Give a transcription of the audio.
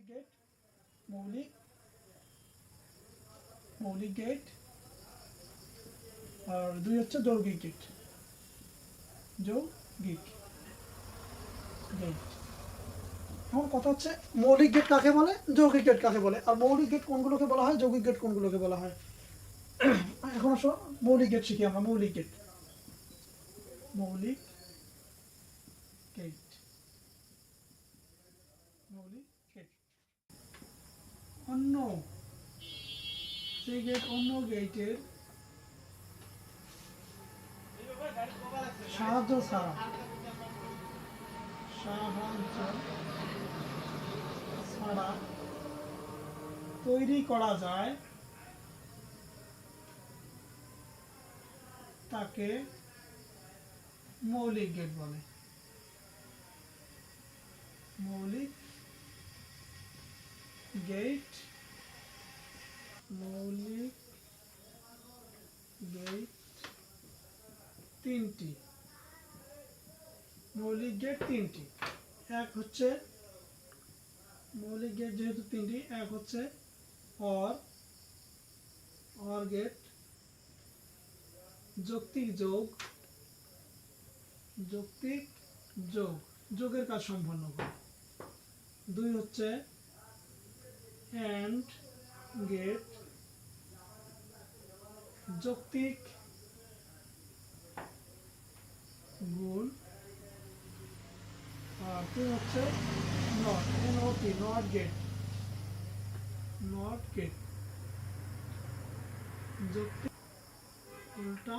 Gate, মৌলিক মৌলিক gate, আর 2 হচ্ছে যৌগিক গেট। যৌগিক গেট। এখন কথা হচ্ছে মৌলিক গেট কাকে বলে, যৌগিক গেট কাকে বলে, আর মৌলিক গেট কোনগুলোকে বলা হয়, যৌগিক গেট কোনগুলোকে বলা হয়। এখন আসো মৌলিক গেট শিখি আমরা। মৌলিক গেট, মৌলিক গেট, মৌলিক গেট। অন্য সেই গেট অন্য গেটের সাহায্য ছাড়া তৈরি করা যায় তাকে মৌলিক গেট বলে। মৌলিক গেট, মৌলিক গেট তিনটি। মৌলিক গেট তিনটি। এক হচ্ছে মৌলিক গেট যেহেতু তিনটি, এক হচ্ছে অর গেট, যৌক্তিক যোগ, যৌক্তিক যোগ, যোগের কাজ সম্পন্ন করে। 2 হচ্ছে অ্যান্ড গেট, যৌক্তিক গুণ। আর 3 হচ্ছে not, N O T, not gate, not gate, যৌক্তিক উল্টা